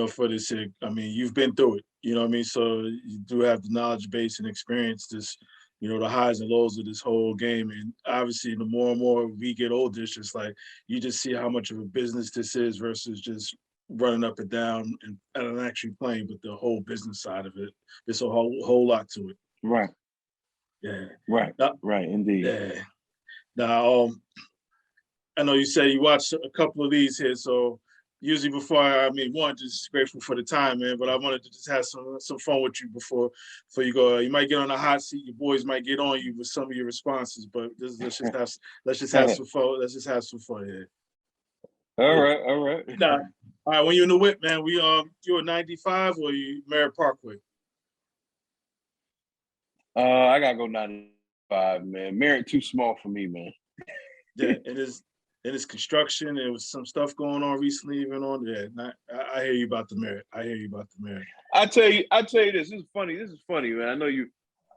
for this. I mean, you've been through it, you know what I mean? So you do have the knowledge base and experience this, the highs and lows of this whole game. And obviously, the more and more we get older, it's just like you just see how much of a business this is versus just running up and down and actually playing, but the whole business side of it. There's a whole lot to it. Right. Yeah. Right. Right. Indeed. Yeah. Now, I know you said you watched a couple of these here, so usually one, just grateful for the time, man. But I wanted to just have some fun with you before you go. You might get on the hot seat. Your boys might get on you with some of your responses, but let's just have some fun. Let's just have some fun here. All right. Nah, all right. When you're in the whip, man, you a 95 or you Merritt Parkway? I gotta go 95, man. Merritt too small for me, man. Yeah, it is. It is construction. There was some stuff going on recently, even on there. I hear you about the Merritt. I tell you this. This is funny, man. I know you.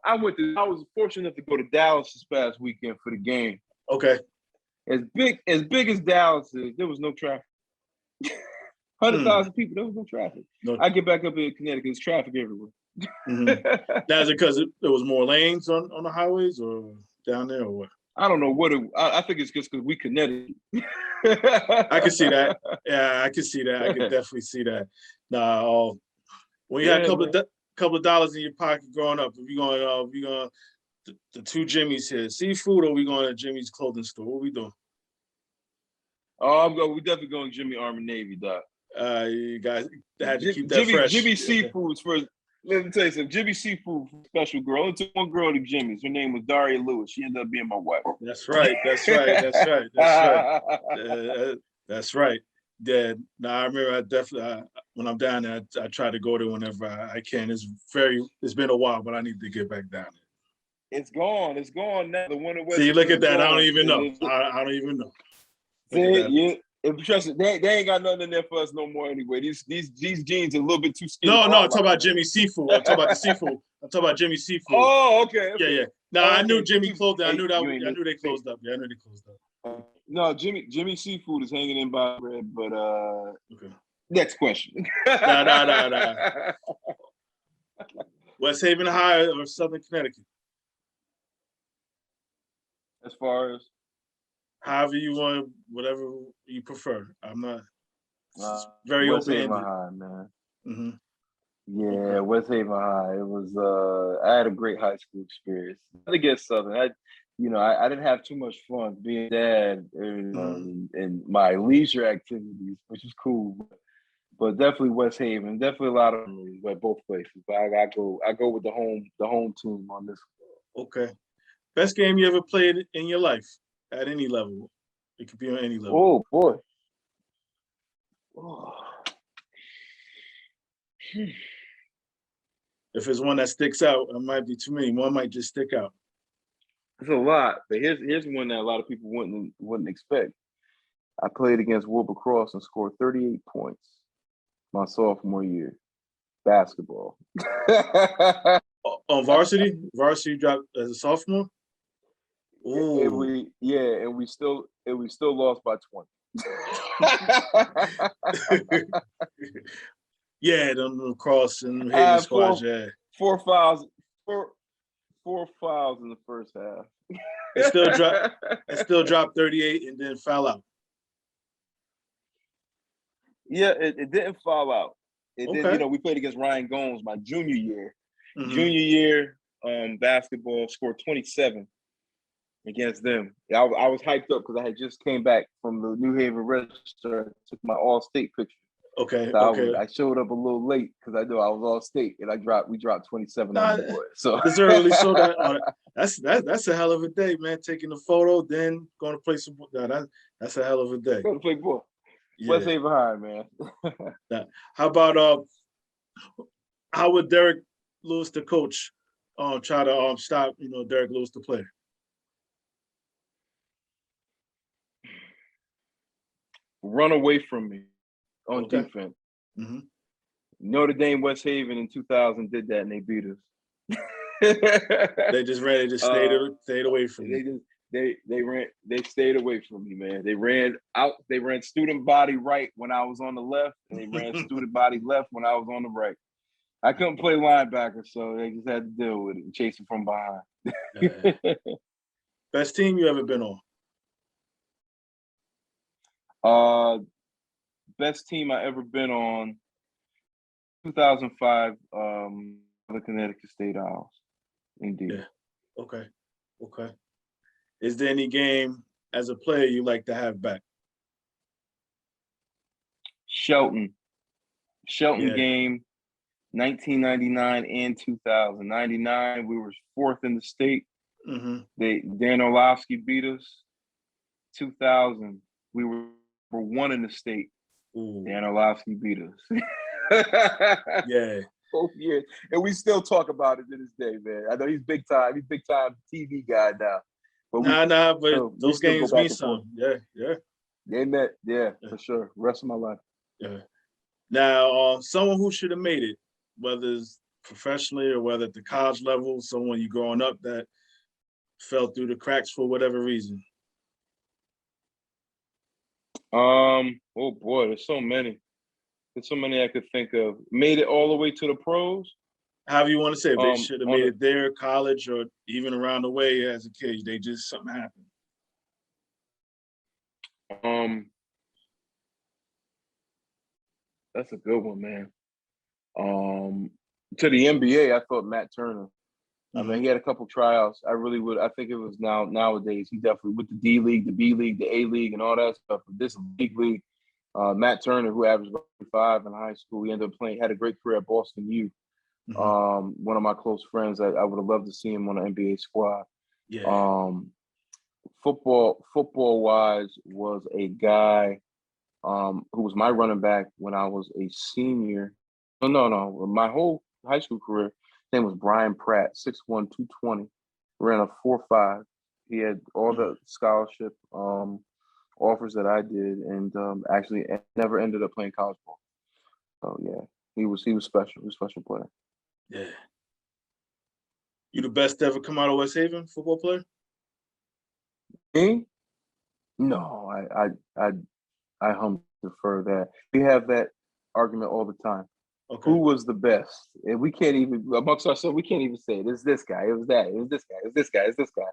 I was fortunate enough to go to Dallas this past weekend for the game. Okay. As big as Dallas is, there was no traffic. 100,000 people, there was no traffic. No. I get back up in Connecticut, there's traffic everywhere. Now, is it because there was more lanes on the highways or down there or what? I don't know what I think it's just because we Connecticut. I can see that. Yeah, I can see that. I can definitely see that. Nah, when you had a couple of dollars in your pocket growing up, we going the two Jimmys here, seafood, or we going to Jimmy's clothing store? What we doing? Oh, we definitely going Jimmy Army Navy, Doc. You guys had to keep that fresh. Jimmy Seafood's first. Let me tell you something. Jimmy Seafood, special girl. Only took one girl to Jimmy's. Her name was Daria Lewis. She ended up being my wife. That's right. That's right. Yeah. Now I remember. I definitely when I'm down there, I try to go there whenever I can. It's been a while, but I need to get back down there. It's gone. It's gone now. The one in West. See, look at that. I don't even know. I don't even know. See, trust me, they ain't got nothing in there for us no more anyway. These jeans are a little bit too skinny. No, I'm talking about Jimmy Seafood. I'm talking about the seafood. I'm talking about Jimmy Seafood. Oh, okay. Yeah. No, I knew Jimmy closed. I knew they closed up. Yeah, I knew they closed up. No, Jimmy Seafood is hanging in by bread, but okay. Next question. Nah. West Haven High or Southern Connecticut? As far as however you want, whatever you prefer. I'm not very West open-ended. Haven High, man. Yeah, Okay. West Haven High. It was I had a great high school experience. Nothing against Southern. I didn't have too much fun being dad Mhm. and my leisure activities, which is cool. But definitely West Haven. Definitely a lot of memories at both places. But I go with the home team on this. Okay. Best game you ever played in your life at any level. It could be on any level. Oh boy. Oh. If it's one that sticks out, it might be too many. One might just stick out. It's a lot, but here's one that a lot of people wouldn't expect. I played against Wilbur Cross and scored 38 points my sophomore year. Basketball. On varsity dropped as a sophomore. Ooh. And we still lost by 20. Yeah, them Cross and I Haven had squads. Yeah, four fouls, four fouls in the first half. it still dropped 38 and then fell out. Yeah, it didn't fall out. It did. Okay. We played against Ryan Gomes my junior year. Mm-hmm. Junior year, basketball, scored 27 against them. I was hyped up because I had just came back from the New Haven Register, took my all-state picture. Okay. So Okay. I showed up a little late because I knew I was all-state, and we dropped 27 on Nah, the board. So deservedly so. That's a hell of a day, man. Taking the photo, then going to play some. That's a hell of a day. go to play ball. West Yeah. Haven High, man. Now, how about how would Derrick Lewis, the coach, try to stop Derrick Lewis, the player? Run away from me on Okay. defense. Mm-hmm. Notre Dame, West Haven in 2000 did that, and they beat us. They just ran. They just stayed away from They you. just they stayed away from me, man. They ran student body right when I was on the left, and they ran student body left when I was on the right. I couldn't play linebacker, so they just had to deal with it and chase it from behind. Best team you ever been on? Best team I ever been on, 2005, the Connecticut State Owls. Indeed. Yeah. Okay. Okay. Is there any game as a player you like to have back? Shelton Yeah. game, 1999 and 2000. 99, we were fourth in the state. Mm-hmm. Dan Orlovsky beat us. 2000, we were one in the state. Ooh. Dan Orlovsky beat us. Yeah. Oh yeah, and we still talk about it to this day, man. I know he's big time. He's big time TV guy now. But But we those still go games back mean and forth. something. Yeah. Yeah. They met, yeah, Yeah. for sure. Rest of my life. Yeah. Now, someone who should have made it, whether it's professionally or whether at the college level, someone you growing up that fell through the cracks for whatever reason. Oh boy, there's so many. There's so many I could think of. Made it all the way to the pros. However you want to say, if they should have On made it there, college, or even around the way as a kid, they just something happened. That's a good one, man. To the NBA, I thought Matt Turner. I mean, he had a couple tryouts. I really would. I think it was nowadays. He definitely with the D League, the B League, the A League, and all that stuff. But this big league, Matt Turner, who averaged about 5 in high school, he ended up playing, had a great career at Boston U. One of my close friends. I would have loved to see him on the NBA squad. Yeah. Football wise, was a guy who was my running back when I was a senior. No. My whole high school career, his name was Brian Pratt, 6'1", 220, ran a 4.5. He had all the scholarship offers that I did, and actually never ended up playing college ball. So yeah, he was special. He was a special player. Yeah. You the best to ever come out of West Haven football player? Me? No, I humbly prefer that. We have that argument all the time. Okay. Who was the best? And we can't even, amongst ourselves, we can't even say it. It's this guy. It was that. It was this guy. It's this guy. It's this guy.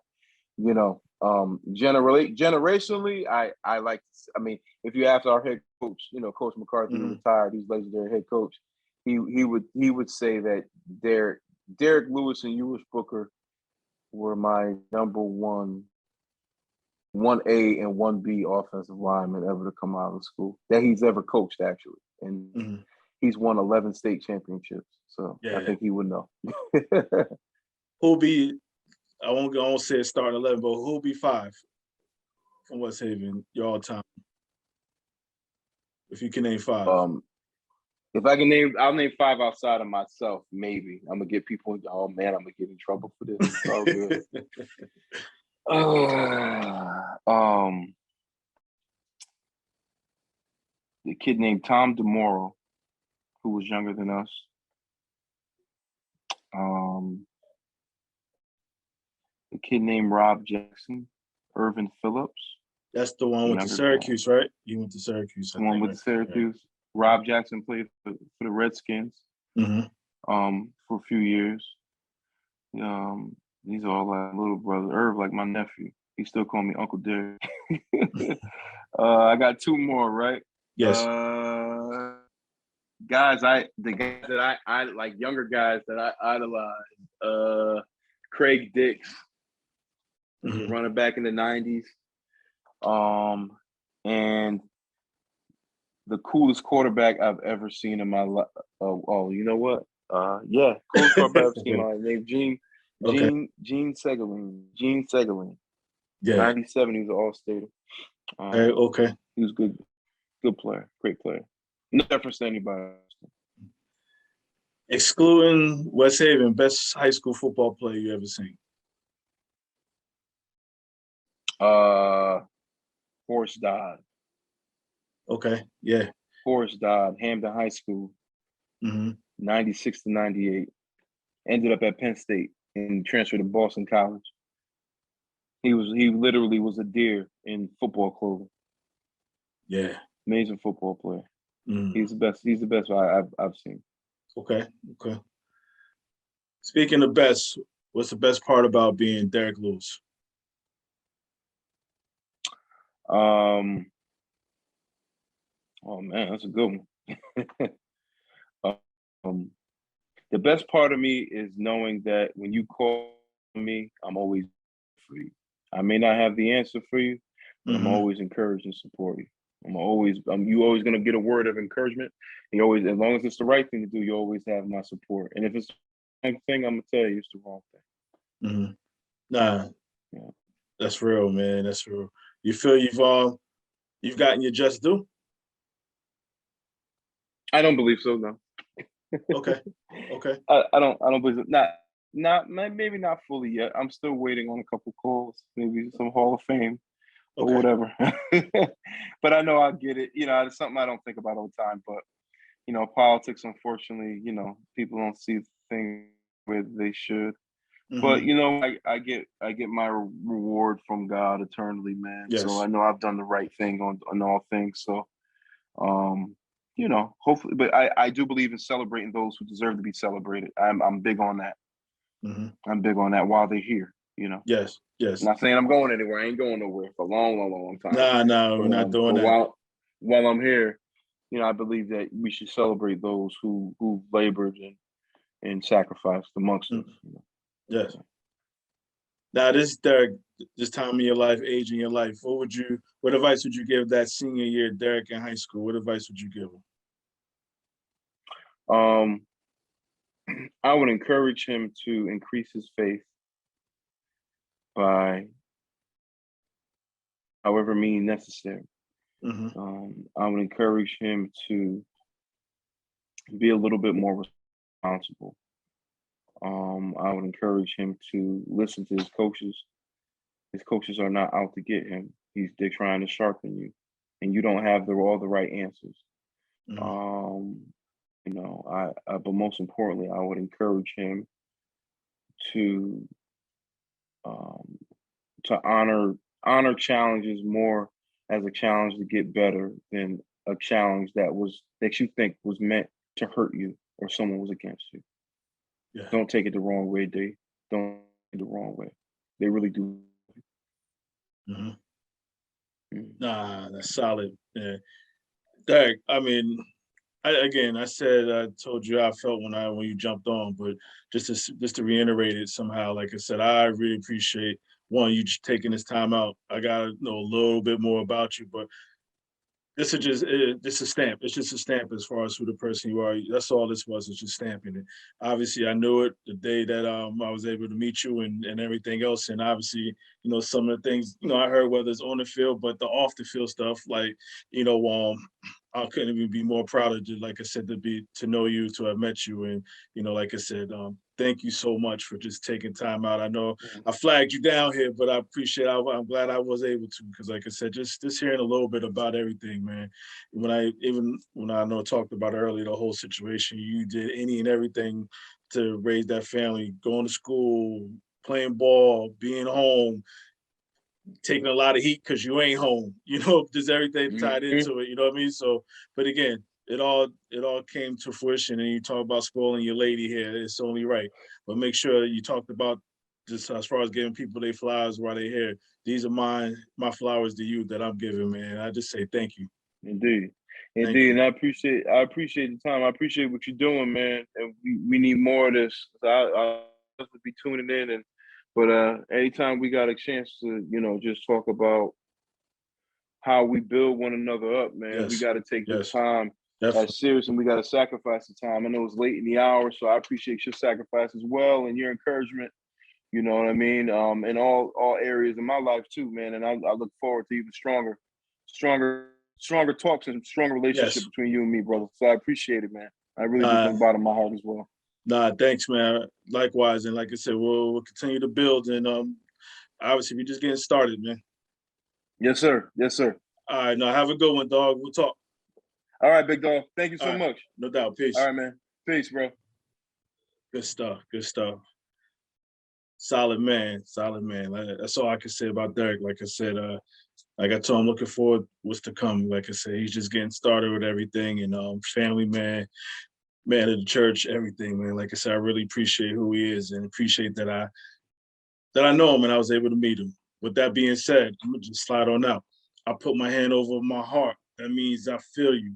Generationally, I like. I mean, if you ask our head coach, Coach McCarthy, who retired, he's legendary head coach. he would say that Derrick Lewis and Ewis Booker were my number one A and one B offensive lineman ever to come out of school that he's ever coached actually, and Mhm. he's won 11 state championships. So I Yeah. think he would know. Who'll be? I won't say starting 11, but who'll be 5 from West Haven? Your all time, if you can name 5. If I can name, I'll name 5 outside of myself. Maybe I'm gonna get people. Oh man, I'm gonna get in trouble for this. It's all good. The kid named Tom DeMoro, who was younger than us. The kid named Rob Jackson, Irvin Phillips, That's the one with the younger guy. Syracuse, right? You went to Syracuse. The one with Syracuse. Rob Jackson played for the Redskins. Mm-hmm. For a few years. These are all like little brother. Irv, like my nephew. He still call me Uncle Derrick. I got 2 more, right? Yes. The guys that I like, younger guys that I idolize. Craig Dix, Mm-hmm. running back in the 90s. And the coolest quarterback I've ever seen in my life. You know what? Coolest quarterback I've seen in my life. Named Gene Segelin. Gene Segelin. Yeah. 97, he was an all-stater. Okay. He was good player, great player. No difference to anybody. Excluding West Haven, best high school football player you ever seen? Horace Dodd. Okay, yeah. Horace Dodd, Hampton High School, 96 to 98. Ended up at Penn State and transferred to Boston College. He literally was a deer in football clothing. Yeah. Amazing football player. Mm. He's the best I've seen. Okay. Speaking of best, what's the best part about being Derrick Lewis? Oh man, that's a good one. The best part of me is knowing that when you call me, I'm always for you. I may not have the answer for you, but I'm always encouraged and support you. You always gonna get a word of encouragement. You always, as long as it's the right thing to do, you always have my support. And if it's the wrong thing, I'm gonna tell you it's the wrong thing. Nah, yeah. That's real, man. That's real. You feel you've gotten your just due? I don't believe so, no. Okay. I don't believe it. Not maybe not fully yet. I'm still waiting on a couple calls, maybe some Hall of Fame or whatever. But I know I'll get it. It's something I don't think about all the time. But politics, unfortunately, people don't see things where they should. But I get my reward from God eternally, man. Yes. So I know I've done the right thing on all things. So hopefully, but I do believe in celebrating those who deserve to be celebrated. I'm big on that. I'm big on that while they're here, Yes. I'm not saying I'm going anywhere. I ain't going nowhere for a long time. No, we're not doing that. While I'm here, I believe that we should celebrate those who labored and sacrificed amongst us. Yes. Now, this Derrick, this time in your life, age in your life, what advice would you give that senior year Derrick in high school? What advice would you give him? I would encourage him to increase his faith by however means necessary. I would encourage him to be a little bit more responsible. I would encourage him to listen to his coaches. His coaches are not out to get him. They're trying to sharpen you, and you don't have all the right answers. But most importantly, I would encourage him to honor challenges more as a challenge to get better than a challenge that you think was meant to hurt you or someone was against you. Yeah. Don't take it the wrong way, Dave. Don't take it the wrong way. They really do. Nah, that's solid. Yeah. Derrick, I mean, I said I told you how I felt when you jumped on, but just to reiterate it somehow, like I said, I really appreciate one you just taking this time out. I gotta know a little bit more about you, but this is just a stamp. It's just a stamp as far as who the person you are. That's all this was. It's just stamping it. Obviously, I knew it the day that I was able to meet you and everything else. And obviously, some of the things I heard, whether it's on the field, but the off the field stuff, like I couldn't even be more proud of you. Like I said, to know you, to have met you, and like I said, thank you so much for just taking time out. I know I flagged you down here, but I appreciate. I'm glad I was able to because, like I said, just hearing a little bit about everything, man. When I know I talked about earlier the whole situation, you did any and everything to raise that family, going to school, playing ball, being home, taking a lot of heat because you ain't home. There's everything tied Mm-hmm. into it. You know what I mean? So, but again, it all came to fruition. And you talk about spoiling your lady here. It's only right. But make sure you talked about just as far as giving people their flowers while they're here. These are my flowers to you that I'm giving, man. I just say thank you. Indeed. Thank Indeed. you. And I appreciate the time. I appreciate what you're doing, man. And we need more of this. I'll be tuning in but anytime we got a chance to, just talk about how we build one another up, man, we Yes. gotta take this Yes. time Definitely. serious and we gotta sacrifice the time. I know it's late in the hour, so I appreciate your sacrifice as well and your encouragement. You know what I mean? In all areas of my life too, man. And I look forward to even stronger, stronger talks and stronger relationship Yes. between you and me, brother. So I appreciate it, man. I really do Nah, from the bottom of my heart as well. nah, thanks, man. Likewise. And like I said, we'll continue to build and obviously we're just getting started, man. Yes, sir. Yes, sir. All right, now have a good one, dog. We'll talk. All right, big dog. Thank you All so right, much. no doubt. All Peace. right, man. Peace, bro. Good stuff. Good stuff. Solid man. Solid man. That's all I can say about Derrick. Like I said, like I told him, looking forward what's to come. Like I said, he's just getting started with everything and family man, man of the church, everything, man. Like I said, I really appreciate who he is and appreciate that I know him and I was able to meet him. With that being said, I'm gonna just slide on out. I put my hand over my heart. That means I feel you.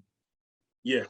Yeah.